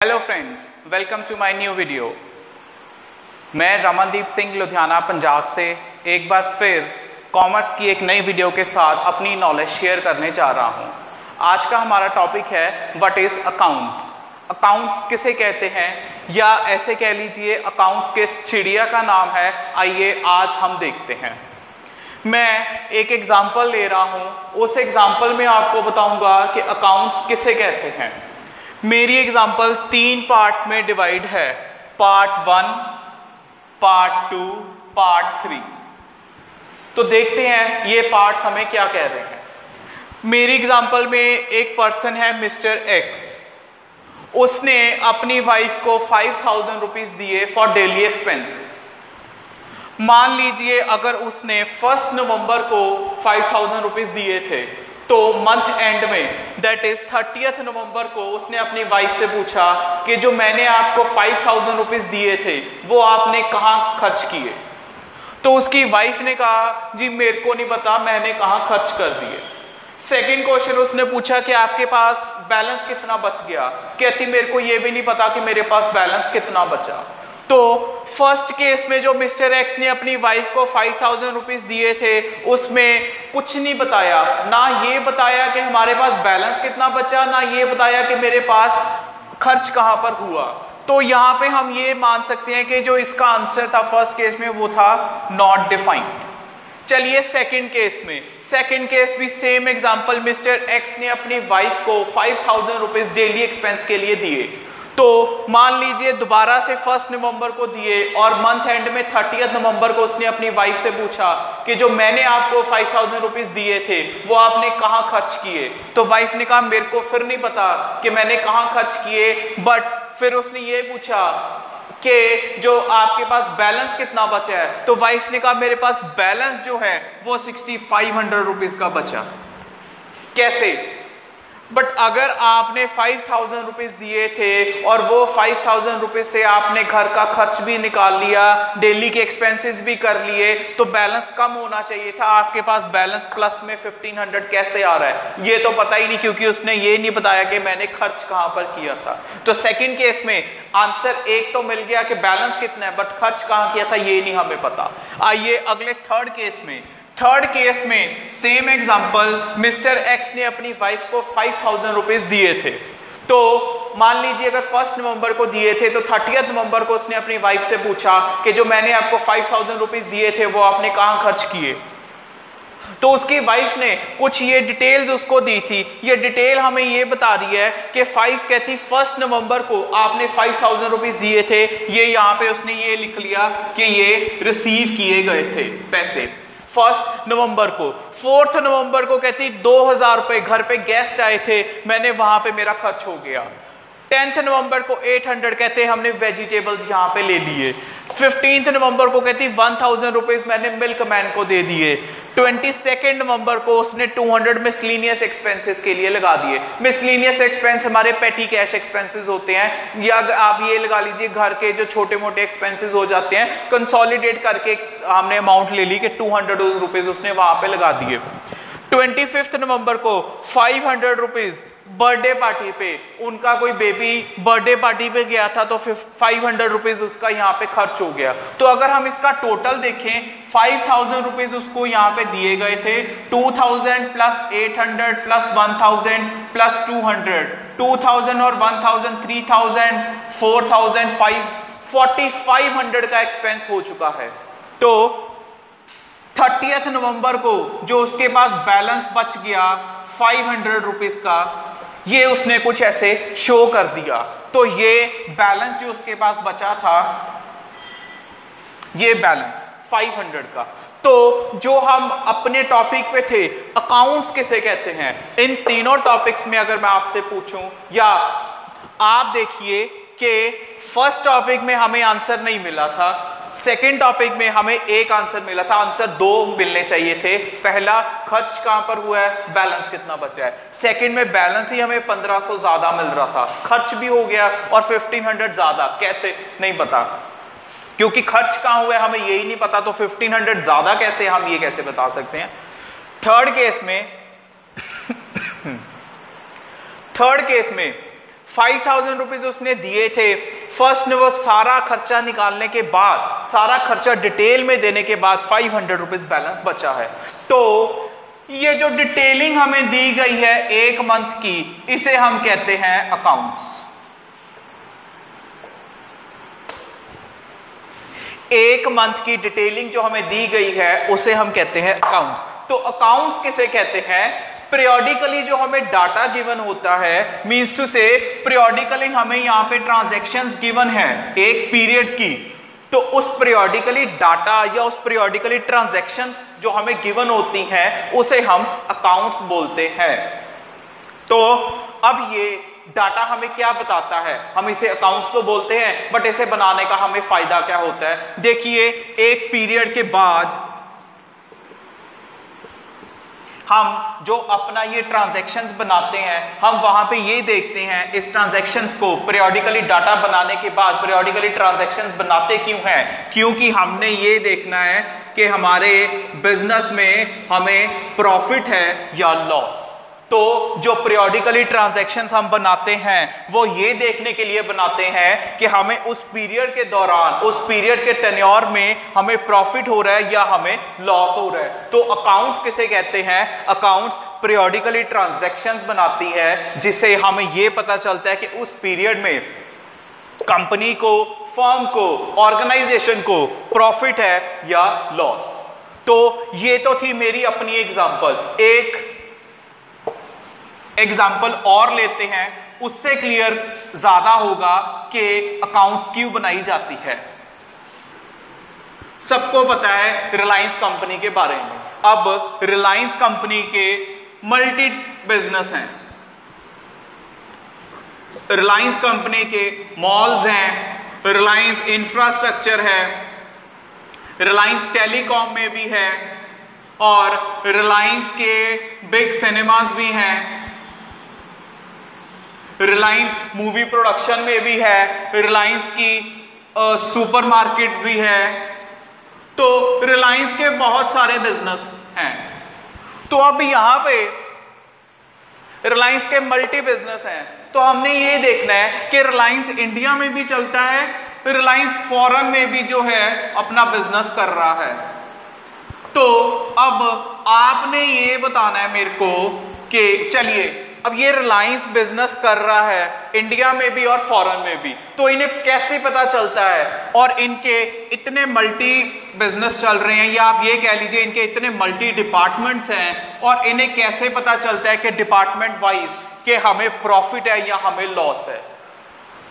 Hello friends, welcome to my new video. मैं रमनदीप सिंह लुधियाना पंजाब से एक बार फिर कॉमर्स की एक नई वीडियो के साथ अपनी नॉलेज शेयर करने जा रहा हूं। आज का हमारा टॉपिक है व्हाट इज अकाउंट्स। अकाउंट्स किसे कहते हैं, या ऐसे कह लीजिए अकाउंट्स किस चिड़िया का नाम है, आइए आज हम देखते हैं। मैं एक एग्जाम्पल ले रहा हूं, उस एग्जाम्पल में आपको बताऊंगा कि अकाउंट्स किसे कहते हैं। मेरी एग्जाम्पल 3 पार्ट्स में डिवाइड है, पार्ट 1, पार्ट 2, पार्ट 3। तो देखते हैं ये पार्ट्स हमें क्या कह रहे हैं। मेरी एग्जाम्पल में एक पर्सन है मिस्टर एक्स। उसने अपनी वाइफ को 5000 रुपीज दिए फॉर डेली एक्सपेंसेस। मान लीजिए अगर उसने 1 नवंबर को 5000 रुपीज दिए थे, तो मंथ एंड में दैट इज 30 नवंबर को उसने अपनी वाइफ से पूछा कि जो मैंने आपको 5000 रुपीज दिए थे वो आपने कहाँ खर्च किए। तो उसकी वाइफ ने कहा जी मेरे को नहीं पता, मैंने कहाँ खर्च कर दिए। सेकंड क्वेश्चन उसने पूछा कि आपके पास बैलेंस कितना बच गया। कहती मेरे को ये भी नहीं पता कि मेरे पास बैलेंस कितना बचा। तो फर्स्ट केस में जो मिस्टर एक्स ने अपनी वाइफ को 5000 रुपीज दिए थे उसमें कुछ नहीं बताया, ना ये बताया कि हमारे पास बैलेंस कितना बचा, ना ये बताया कि मेरे पास खर्च कहां पर हुआ। तो यहां पे हम ये मान सकते हैं कि जो इसका आंसर था फर्स्ट केस में वो था नॉट डिफाइंड। चलिए सेकंड केस में, सेकंड केस भी सेम एग्जांपल, मिस्टर एक्स ने अपनी वाइफ को 5000 रुपीज डेली एक्सपेंस के लिए दिए। तो मान लीजिए दोबारा से 1 नवंबर को दिए और मंथ एंड में 30 नवंबर को उसने अपनी वाइफ से पूछा कि जो मैंने आपको 5000 रुपीज दिए थे वो आपने कहां खर्च किए। तो वाइफ ने कहा मेरे को फिर नहीं पता कि मैंने कहां खर्च किए, बट फिर उसने ये पूछा कि जो आपके पास बैलेंस कितना बचा है। तो वाइफ ने कहा मेरे पास बैलेंस जो है वो 6500 रुपीज का बचा। कैसे? बट अगर आपने 5000 रुपीज दिए थे और वो 5000 रुपीज से आपने घर का खर्च भी निकाल लिया, डेली के एक्सपेंसेस भी कर लिए, तो बैलेंस कम होना चाहिए था। आपके पास बैलेंस प्लस में 1500 कैसे आ रहा है, ये तो पता ही नहीं, क्योंकि उसने ये नहीं बताया कि मैंने खर्च कहां पर किया था। तो सेकंड केस में आंसर एक तो मिल गया कि बैलेंस कितना है, बट खर्च कहां किया था ये नहीं हमें पता। आइए अगले थर्ड केस में। थर्ड केस में सेम एग्जांपल, मिस्टर एक्स ने अपनी वाइफ को 5000 रुपीज दिए थे। तो मान लीजिए अगर 1 नवंबर को दिए थे तो 30 नवंबर को उसने अपनी वाइफ से पूछा कि जो मैंने आपको 5000 रुपीज दिए थे वो आपने कहां खर्च किए। तो उसकी वाइफ ने कुछ ये डिटेल्स उसको दी थी। ये डिटेल हमें ये बता रही है कि 5 कहती 1 नवंबर को आपने 5000 रुपीज दिए थे। ये यहाँ पे उसने ये लिख लिया कि ये रिसीव किए गए थे पैसे 1 नवंबर को। 4 नवंबर को कहती 2000 रुपए घर पे गेस्ट आए थे, मैंने वहां पे मेरा खर्च हो गया। 10 नवंबर को 800 कहते हमने वेजिटेबल्स यहाँ पे ले लिए। 15 नवंबर को कहती 1000 रुपीज मैंने मिल्क मैन को दे दिए। 22 नवंबर को उसने 200 मिसलिनियस एक्सपेंसेस के लिए लगा दिए। मिसलिनियस एक्सपेंस हमारे पेटी कैश एक्सपेंसेस होते हैं, या आप ये लगा लीजिए घर के जो छोटे मोटे एक्सपेंसेस हो जाते हैं, कंसोलिडेट करके हमने अमाउंट ले ली कि 200 रुपीज उसने वहां पे लगा दिए। 25 नवंबर को 500 रुपीज बर्थडे पार्टी पे, उनका कोई बेबी बर्थडे पार्टी पे गया था तो 500 रुपीज उसका यहाँ पे खर्च हो गया। तो अगर हम इसका टोटल देखें, 5000 रुपीज उसको यहाँ पे दिए गए थे, 2000 प्लस 800 प्लस 1000 प्लस 200, 2000 और 1000 3000 4000 4500 का एक्सपेंस हो चुका है। तो 30 नवंबर को जो उसके पास बैलेंस बच गया 500 रुपीज का, ये उसने कुछ ऐसे शो कर दिया। तो ये बैलेंस जो उसके पास बचा था, ये बैलेंस 500 का। तो जो हम अपने टॉपिक पे थे, अकाउंट्स किसे कहते हैं, इन तीनों टॉपिक्स में अगर मैं आपसे पूछूं, या आप देखिए कि फर्स्ट टॉपिक में हमें आंसर नहीं मिला था, सेकंड टॉपिक में हमें एक आंसर मिला था, आंसर 2 मिलने चाहिए थे। पहला खर्च कहां पर हुआ है, बैलेंस कितना बचा है। सेकंड में बैलेंस ही हमें 1500 ज्यादा मिल रहा था, खर्च भी हो गया और 1500 ज्यादा, कैसे नहीं पता, क्योंकि खर्च कहां हुआ है हमें यही नहीं पता, तो 1500 ज्यादा कैसे, हम ये कैसे बता सकते हैं। थर्ड केस में 5,000 रुपीज उसने दिए थे। फर्स्ट ने वो सारा खर्चा निकालने के बाद, सारा खर्चा डिटेल में देने के बाद 500 रुपीज बैलेंस बचा है। तो ये जो डिटेलिंग हमें दी गई है एक मंथ की, इसे हम कहते हैं अकाउंट्स। एक मंथ की डिटेलिंग जो हमें दी गई है उसे हम कहते हैं अकाउंट्स। तो अकाउंट्स किसे कहते हैं? periodically जो हमें डाटा गिवन होता है, मींस टू से periodically हमें यहाँ पे ट्रांजैक्शंस गिवन है एक पीरियड की, तो उस periodically डाटा या उस periodically ट्रांजैक्शंस जो हमें गिवन होती हैं उसे हम अकाउंट्स बोलते हैं। तो अब ये डाटा हमें क्या बताता है? हम इसे अकाउंट्स तो बोलते हैं, बट इसे बनाने का हमें फायदा क्या होता है? देखिए, एक पीरियड के बाद हम जो अपना ये ट्रांजैक्शंस बनाते हैं, हम वहां पे ये देखते हैं इस ट्रांजैक्शंस को periodically डाटा बनाने के बाद periodically ट्रांजैक्शंस बनाते क्यों हैं? क्योंकि हमने ये देखना है कि हमारे बिजनेस में हमें प्रॉफिट है या लॉस। तो जो periodically ट्रांजैक्शंस हम बनाते हैं वो ये देखने के लिए बनाते हैं कि हमें उस पीरियड के दौरान, उस पीरियड के टेन्योर में हमें प्रॉफिट हो रहा है या हमें लॉस हो रहा है। तो अकाउंट्स किसे कहते हैं? अकाउंट्स periodically ट्रांजैक्शंस बनाती है जिसे हमें ये पता चलता है कि उस पीरियड में कंपनी को, फर्म को, ऑर्गेनाइजेशन को प्रॉफिट है या लॉस। तो ये तो थी मेरी अपनी एग्जांपल। एक एग्जाम्पल और लेते हैं, उससे क्लियर ज्यादा होगा कि अकाउंट्स क्यों बनाई जाती है। सबको पता है रिलायंस कंपनी के बारे में। अब रिलायंस कंपनी के मल्टी बिजनेस हैं। रिलायंस कंपनी के मॉल्स हैं, रिलायंस इंफ्रास्ट्रक्चर है, रिलायंस टेलीकॉम में भी है और रिलायंस के बिग सिनेमास भी हैं, रिलायंस मूवी प्रोडक्शन में भी है, रिलायंस की सुपरमार्केट भी है। तो रिलायंस के बहुत सारे बिजनेस हैं। तो अब यहां पे रिलायंस के मल्टी बिजनेस हैं, तो हमने ये देखना है कि रिलायंस इंडिया में भी चलता है, रिलायंस फॉरेन में भी जो है अपना बिजनेस कर रहा है। तो अब आपने ये बताना है मेरे को कि चलिए, अब ये रिलायंस बिजनेस कर रहा है इंडिया में भी और फॉरेन में भी, तो इन्हें कैसे पता चलता है? और इनके इतने मल्टी बिजनेस चल रहे हैं, या आप ये कह लीजिए इनके इतने मल्टी डिपार्टमेंट्स हैं, और इन्हें कैसे पता चलता है कि डिपार्टमेंट वाइज कि हमें प्रॉफिट है या हमें लॉस है?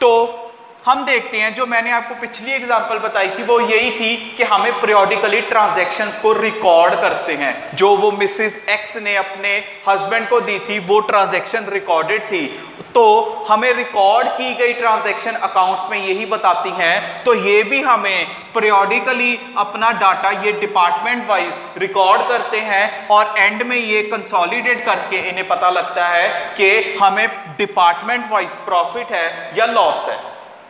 तो हम देखते हैं, जो मैंने आपको पिछली एग्जांपल बताई थी वो यही थी कि हमें periodically ट्रांजैक्शंस को रिकॉर्ड करते हैं। जो वो मिसेस एक्स ने अपने हस्बैंड को दी थी वो ट्रांजैक्शन रिकॉर्डेड थी, तो हमें रिकॉर्ड की गई ट्रांजैक्शन अकाउंट्स में यही बताती हैं। तो ये भी हमें periodically अपना डाटा ये डिपार्टमेंट वाइज रिकॉर्ड करते हैं और एंड में ये कंसोलिडेट करके इन्हें पता लगता है कि हमें डिपार्टमेंट वाइज प्रॉफिट है या लॉस है।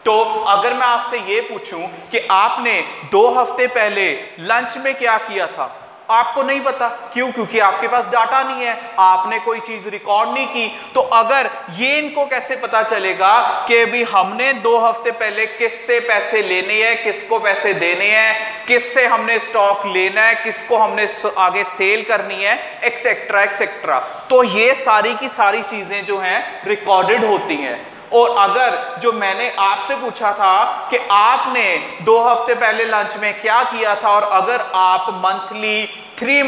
तो अगर मैं आपसे ये पूछूं कि आपने 2 हफ्ते पहले लंच में क्या किया था, आपको नहीं पता। क्यों? क्योंकि आपके पास डाटा नहीं है, आपने कोई चीज रिकॉर्ड नहीं की। तो अगर ये इनको कैसे पता चलेगा कि भी हमने 2 हफ्ते पहले किससे पैसे लेने हैं, किसको पैसे देने हैं, किससे हमने स्टॉक लेना है, किसको हमने आगे सेल करनी है, एक्सेट्रा एक्सेट्रा। तो ये सारी की सारी चीजें जो हैं रिकॉर्डेड होती हैं। और अगर जो मैंने आपसे पूछा था कि आपने 2 हफ्ते पहले लंच में क्या किया था, और अगर आप मंथली, 3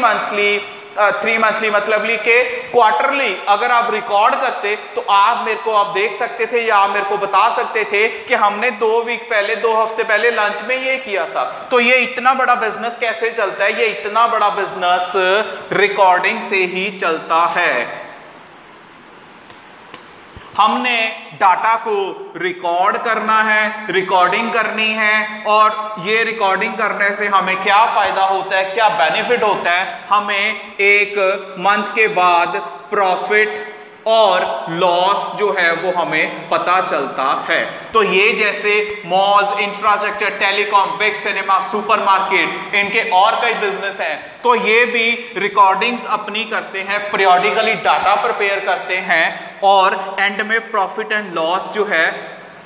मंथली मतलब के क्वार्टरली अगर आप रिकॉर्ड करते, तो आप मेरे को आप देख सकते थे या आप मेरे को बता सकते थे कि हमने 2 हफ्ते पहले लंच में ये किया था। तो ये इतना बड़ा बिजनेस कैसे चलता है? ये इतना बड़ा बिजनेस रिकॉर्डिंग से ही चलता है। हमने डाटा को रिकॉर्ड करना है, रिकॉर्डिंग करनी है, और ये रिकॉर्डिंग करने से हमें क्या फायदा होता है, क्या बेनिफिट होता है? हमें एक मंथ के बाद प्रॉफिट और लॉस जो है वो हमें पता चलता है। तो ये जैसे malls, infrastructure, telecom, big cinema, supermarket, इनके और कई बिजनेस हैं, तो ये भी रिकॉर्डिंग्स अपनी करते हैं, पीरियोडिकली डाटा प्रिपेयर करते हैं और एंड में प्रॉफिट एंड लॉस जो है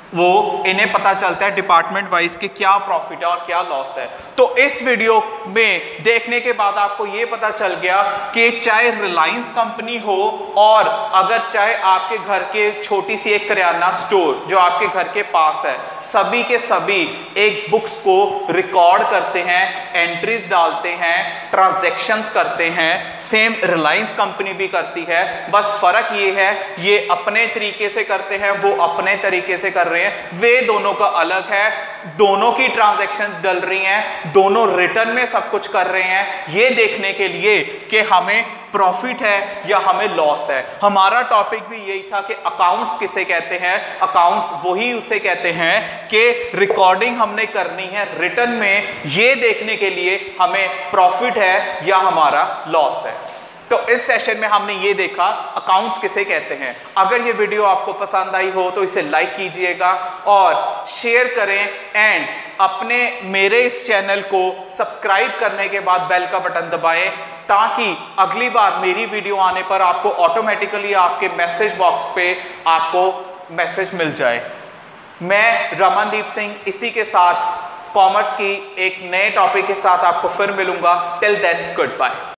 वो इन्हें पता चलता है डिपार्टमेंट वाइज कि क्या प्रॉफिट है और क्या लॉस है। तो इस वीडियो में देखने के बाद आपको ये पता चल गया कि चाहे रिलायंस कंपनी हो और अगर चाहे आपके घर के छोटी सी एक किराना स्टोर जो आपके घर के पास है, सभी के सभी एक बुक्स को रिकॉर्ड करते हैं, एंट्रीज डालते हैं, ट्रांजैक्शंस करते हैं। सेम रिलायंस कंपनी भी करती है, बस फर्क ये है ये अपने तरीके से करते हैं, वो अपने तरीके से कर रहे हैं। वे दोनों का अलग है, दोनों की ट्रांजैक्शंस डल रही हैं, दोनों रिटर्न में सब कुछ कर रहे हैं, ये देखने के लिए कि हमें प्रॉफिट है या हमें लॉस है। हमारा टॉपिक भी यही था कि अकाउंट्स किसे कहते हैं। अकाउंट्स वही उसे कहते हैं कि रिकॉर्डिंग हमने करनी है रिटर्न में, ये देखने के लिए हमें प्रॉफिट है या हमारा लॉस है। तो इस सेशन में हमने ये देखा अकाउंट्स किसे कहते हैं। अगर ये वीडियो आपको पसंद आई हो तो इसे लाइक कीजिएगा और शेयर करें एंड अपने मेरे इस चैनल को सब्सक्राइब करने के बाद बेल का बटन दबाएं ताकि अगली बार मेरी वीडियो आने पर आपको ऑटोमेटिकली आपके मैसेज बॉक्स पे आपको मैसेज मिल जाए। मैं रमनदीप सिंह इसी के साथ कॉमर्स की एक नए टॉपिक के साथ आपको फिर मिलूंगा। Till then good bye.